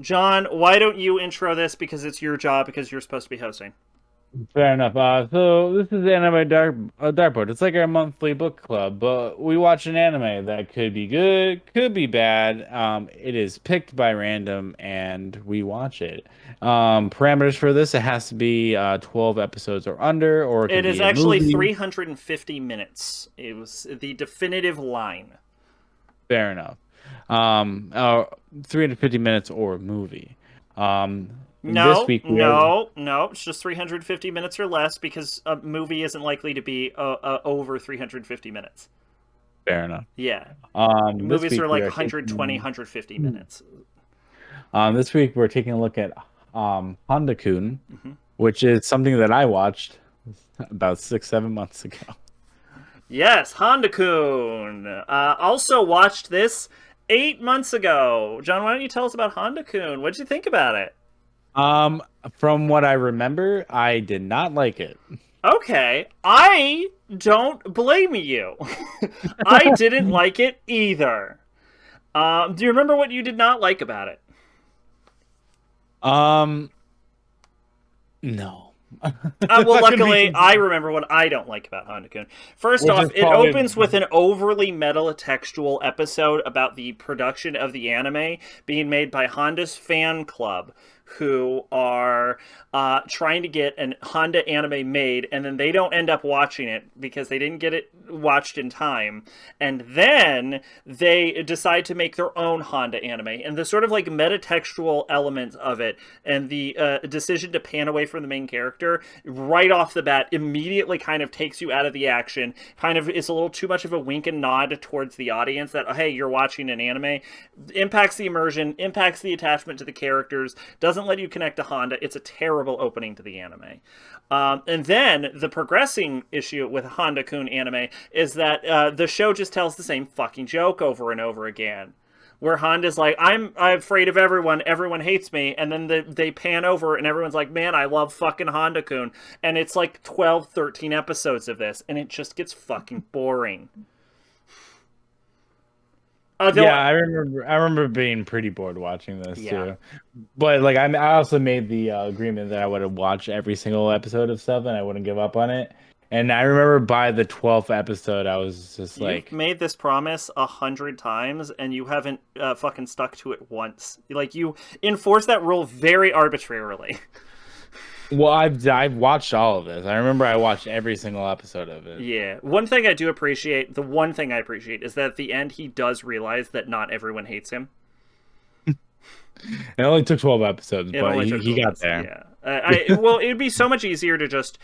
John, why don't you intro this because it's your job because you're supposed to be hosting? Fair enough. So this is Anime Dartboard. It's like our monthly book club, but we watch an anime that could be good, could be bad. It is picked by random, and we watch it. Parameters for this: it has to be 12 episodes or under, or it It can is be a actually movie. 350 minutes. It was the definitive line. Fair enough. Um, uh, 350 minutes or a movie. Um, this No, week we are no, no. It's just 350 minutes or less because a movie isn't likely to be over 350 minutes. fair enough. Yeah. This Movies are week we like are 120, taking. 150 minutes. This week we're taking a look at Handa-kun, Hmm. which is something that I watched about 6, 7 months ago. Yes, Handa-kun. Also watched this 8 months ago. John, why don't you tell us about Handa-kun? What did you think about it? Um, from what I remember, I did not like it. Okay, I don't blame you. I didn't like it either. Do you remember what you did not like about it? Um, no. If Well, I could be luckily, I completely, remember what I don't like about Handa-kun. First which off, is it probably opens with an overly metatextual episode about the production of the anime being made by Honda's fan club, who are trying to get an Honda anime made, and then they don't end up watching it because they didn't get it watched in time. And then they decide to make their own Honda anime. And the sort of like metatextual element of it and the decision to pan away from the main character right off the bat immediately kind of takes you out of the action. Kind of is a little too much of a wink and nod towards the audience that, hey, you're watching an anime. Impacts the immersion, impacts the attachment to the characters, doesn't let you connect to Honda. It's a terrible opening to the anime. And then the progressing issue with Handa-kun anime is that the show just tells the same fucking joke over and over again. Where Honda's like, I'm afraid of everyone. Everyone hates me. And then they pan over and everyone's like, man, I love fucking Handa-kun. And it's like 12, 13 episodes of this. And it just gets fucking boring. yeah, Though, I remember being pretty bored watching this yeah. too. But like I also made the agreement that I would watch every single episode of stuff and I wouldn't give up on it. And I remember by the 12th episode, I was just You've like, made this promise 100 times and you haven't fucking stuck to it once. Like, you enforce that rule very arbitrarily. well, I've watched all of this. I remember I watched every single episode of it. Yeah. One thing I do appreciate, the one thing I appreciate, is that at the end he does realize that not everyone hates him. It only took 12 episodes, It but only he, took he 12 got minutes. there. Yeah. Well, it'd be so much easier to just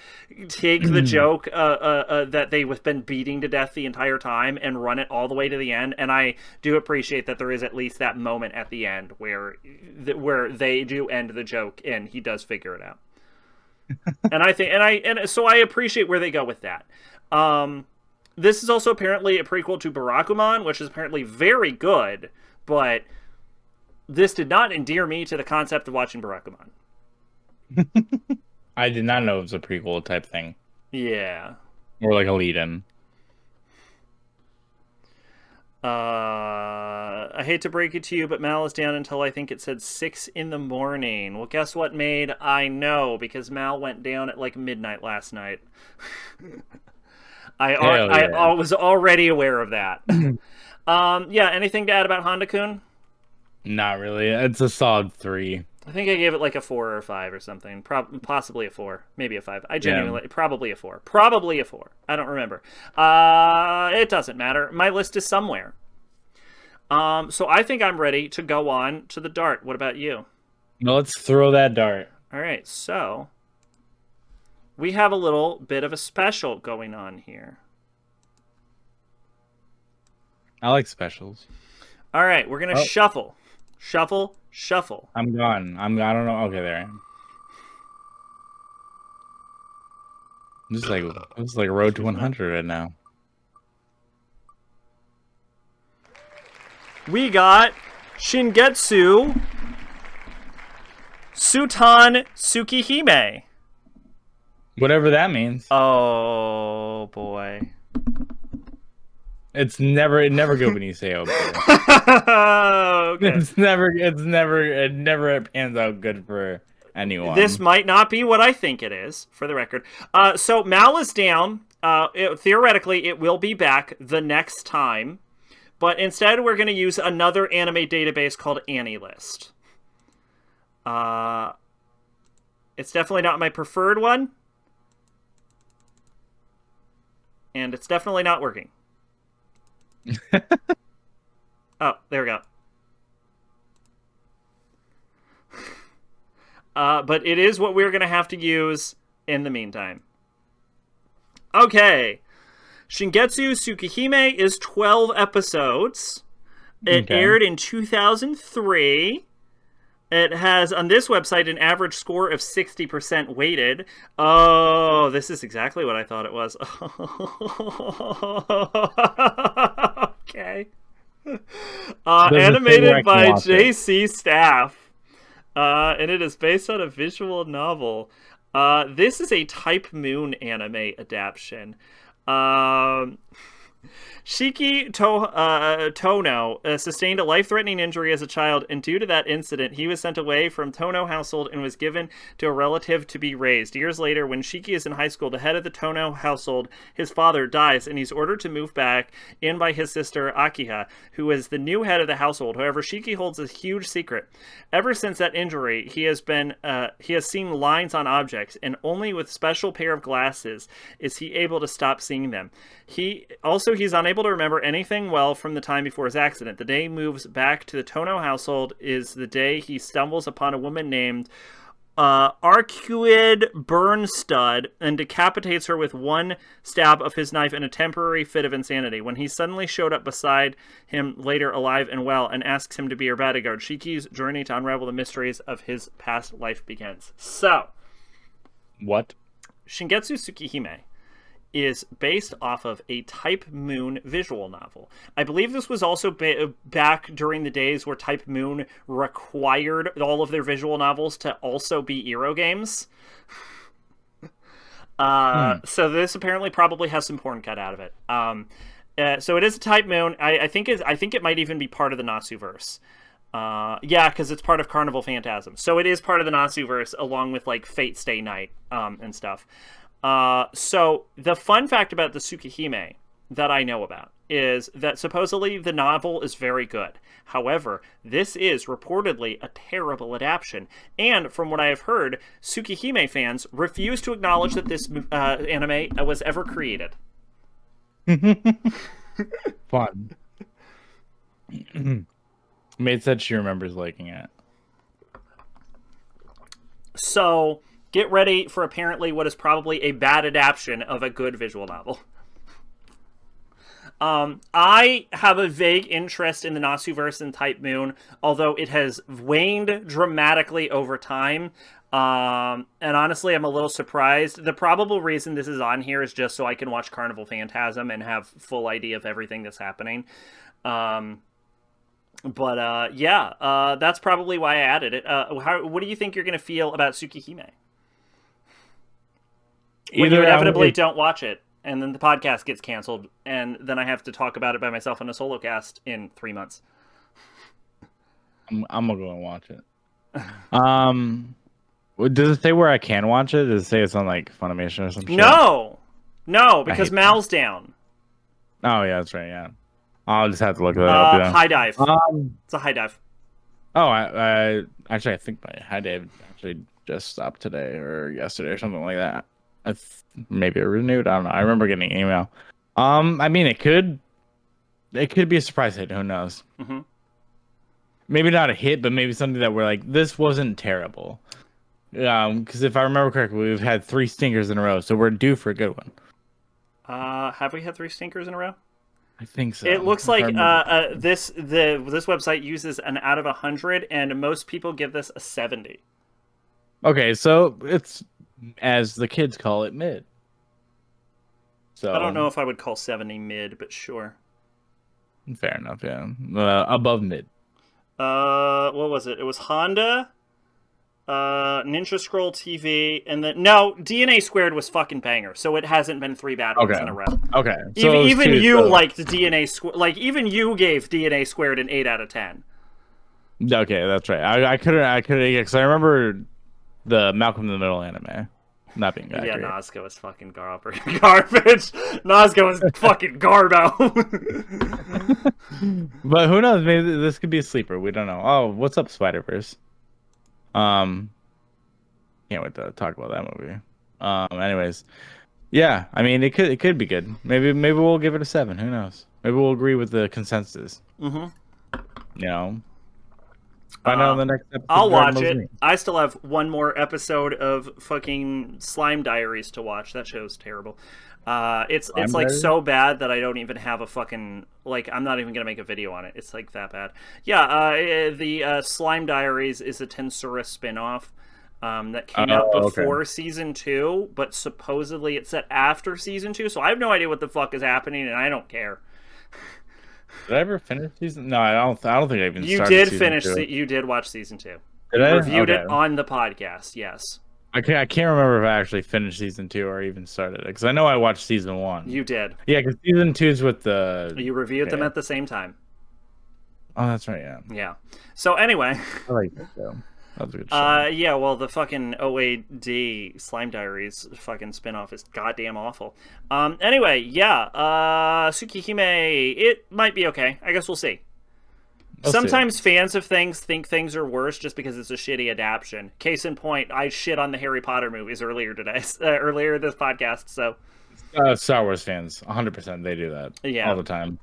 take the joke that they've been beating to death the entire time and run it all the way to the end. And I do appreciate that there is at least that moment at the end where they do end the joke and he does figure it out. And I think and so I appreciate where they go with that. This is also apparently a prequel to Barakuman, which is apparently very good, but this did not endear me to the concept of watching Barakuman. I did not know it was a prequel type thing Yeah. or like a lead-in. I hate to break it to you, but Mal is down until I think it said 6 in the morning. Well, guess what, Maid? I know, because Mal went down at like midnight last night. Hell yeah. I was already aware of that. Yeah, anything to add about Honda Kun? Not really. It's a solid three. I think I gave it like a 4 or a 5 or something. Possibly a 4. Maybe a 5. I Yeah. genuinely, probably a 4. Probably a 4. I don't remember. It doesn't matter. My list is somewhere. So I think I'm ready to go on to the dart. What about you? Now let's throw that dart. All right, so we have a little bit of a special going on here. I like specials. All right, we're gonna Oh, shuffle, shuffle, shuffle. I'm gone. I don't know. Okay, there I am. I'm just like road to Excuse me. 100 right now. We got Shingetsu Sutan Tsukihime. Whatever that means. Oh boy. It never good when you say okay. Okay. It never pans out good for This anyone. might not be what I think it is, for the record. So Mal is down. Theoretically, it will be back the next time, but instead we're going to use another anime database called AniList. Uh, it's definitely not my preferred one, and it's definitely not working. Oh, there we go. But it is what we're going to have to use in the meantime. Okay. Shingetsu Tsukihime is 12 episodes. It Okay. aired in 2003. It has, on this website, an average score of 60% weighted. Oh, this is exactly what I thought it was. Okay. Does it say where I Animated can by watch it? JC Staff. And it is based on a visual novel. This is a Type Moon anime adaptation. Um, Tono sustained a life threatening injury as a child, and due to that incident, he was sent away from Tono household and was given to a relative to be raised. Years later, when Shiki is in high school, the head of the Tono household, his father, dies, and he's ordered to move back in by his sister Akiha, who is the new head of the household. However, Shiki holds a huge secret. Ever since that injury, he has seen lines on objects, and only with special pair of glasses is he able to stop seeing them. He's unable to remember anything well from the time before his accident. The day he moves back to the Tono household is the day he stumbles upon a woman named Arcuid Burnstud and decapitates her with one stab of his knife in a temporary fit of insanity. When he suddenly showed up beside him later alive and well and asks him to be her bodyguard, Shiki's journey to unravel the mysteries of his past life begins. So, What? Shingetsu Tsukihime is based off of a Type Moon visual novel. I believe this was also back during the days where Type Moon required all of their visual novels to also be Eero games. Hmm. So this apparently probably has some porn cut out of it. So it is a Type Moon. I think it might even be part of the Natsuverse. Yeah, because it's part of Carnival Phantasm. So it is part of the Natsuverse along with like Fate Stay Night and stuff. So the fun fact about the Tsukihime that I know about is that supposedly the novel is very good. However, this is reportedly a terrible adaptation. And from what I have heard, Tsukihime fans refuse to acknowledge that this anime was ever created. Fun. Maid said she remembers liking it. So get ready for apparently what is probably a bad adaptation of a good visual novel. I have a vague interest in the Nasuverse and Type Moon, although it has waned dramatically over time. And honestly, I'm a little surprised. The probable reason this is on here is just so I can watch Carnival Phantasm and have full idea of everything that's happening. Um, but that's probably why I added it. What do you think you're going to feel about Tsukihime when you Either inevitably don't watch it? And then the podcast gets canceled, and then I have to talk about it by myself in a solo cast in 3 months. I'm gonna go and watch it. Um, does it say where I can watch it? Does it say it's on like Funimation or some shit? No, no, I because hate that. Mal's down. Oh yeah, that's right. Yeah, I'll just have to look that up. Yeah. High dive. Um. It's a high dive. Oh, I actually I think my high Dave actually just stopped today or yesterday or something like that. Maybe it renewed. I don't know. I remember getting an email. I mean, it could be a surprise hit. Who knows? Mm-hmm. Maybe not a hit, but maybe something that we're like, this wasn't terrible. Because if I remember correctly, we've had 3 stinkers in a row, so we're due for a good one. Have we had 3 stinkers in a row? I think It so. looks If I like remember. this website uses an out of 100, and most people give this a 70. Okay, so it's as the kids call it, mid. I don't So know if I would call 70 mid, but sure. fair enough. Yeah, above mid. What was it? It was Honda, Ninja Scroll TV, and then no, DNA Squared was fucking banger, so it hasn't been 3 bad ones Okay. in a row. Okay. So Even it was even two. you So, liked DNA Squared, like even you gave DNA Squared an 8 out of 10. okay, that's right. I couldn't because I remember the Malcolm in the Middle anime not being that Yeah, great. Nazca was fucking garbage. Nazca was fucking garbo. But who knows? Maybe this could be a sleeper. We don't know. Oh, what's up, Spider-Verse? Um, can't wait to talk about that movie. Anyways, yeah. I mean, it could be good. Maybe we'll give it a 7. Who knows? Maybe we'll agree with the consensus. Mm-hmm. You know, find out in the next episode I'll of Dragon watch Ball it. Z. I still have one more episode of fucking Slime Diaries to watch. That show's terrible. It's Slime like Diaries? so bad that I don't even have a fucking like. I'm not even gonna make a video on it. It's like that bad. Yeah. The Slime Diaries is a Tensura spinoff. That came out Oh, okay. before season 2, but supposedly it's set after season 2. So I have no idea what the fuck is happening, and I don't care. Did I ever finish season? No, I don't. I don't think I even You started did season finish. 2. You did watch season 2. Did You I? reviewed Okay. it on the podcast. Yes, I can't remember if I actually finished season 2 or even started it because I know I watched season 1. you did. Yeah, because season 2 is with the. You reviewed them Yeah. at the same time. Oh, that's right. Yeah, Yeah. So anyway, I like that show. That was a good show. yeah. Well, the fucking OAD Slime Diaries fucking spinoff is goddamn awful. Anyway, yeah. Tsukihime, it might be okay. I guess we'll see. We'll see. Sometimes fans of things think things are worse just because it's a shitty adaptation. Case in point, I shit on the Harry Potter movies earlier today, earlier this podcast. So Star Wars fans, 100%, they do that Yeah. all the time.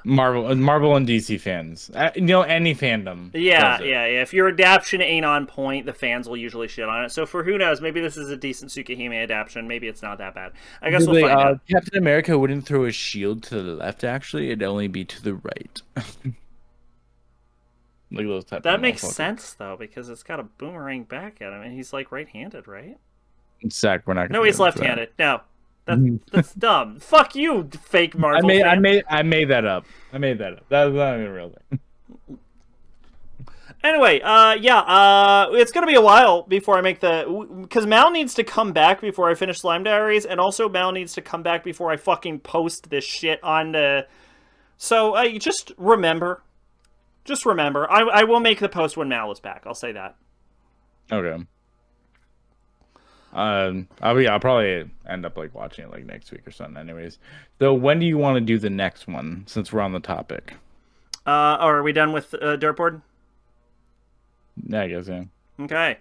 Marvel and DC fans, any fandom. yeah, does it. yeah. If your adaptation ain't on point, the fans will usually shit on it. So for who knows, maybe this is a decent Tsukihime adaptation. Maybe it's not that bad. I guess we'll find out. Captain America wouldn't throw his shield to the left. Actually, it'd only be to the right. Like those type. That of makes motherfuckers. sense though, because it's got a boomerang back at him, and he's like right-handed, right? Zach, we're not. Gonna No, he's get into that. left-handed. No, that's dumb. Fuck you, fake Marvel. fan. I made that up. I made that up. That was not even a real thing. Anyway, it's gonna be a while before I make because Mal needs to come back before I finish Slime Diaries, and also Mal needs to come back before I fucking post this shit on the. So just remember, I will make the post when Mal is back. I'll say that. Okay. I'll probably end up like watching it like next week or something. Anyways, so when do you want to do the next one? Since we're on the topic. Are we done with Dirtboard? Yeah, I guess yeah. Okay.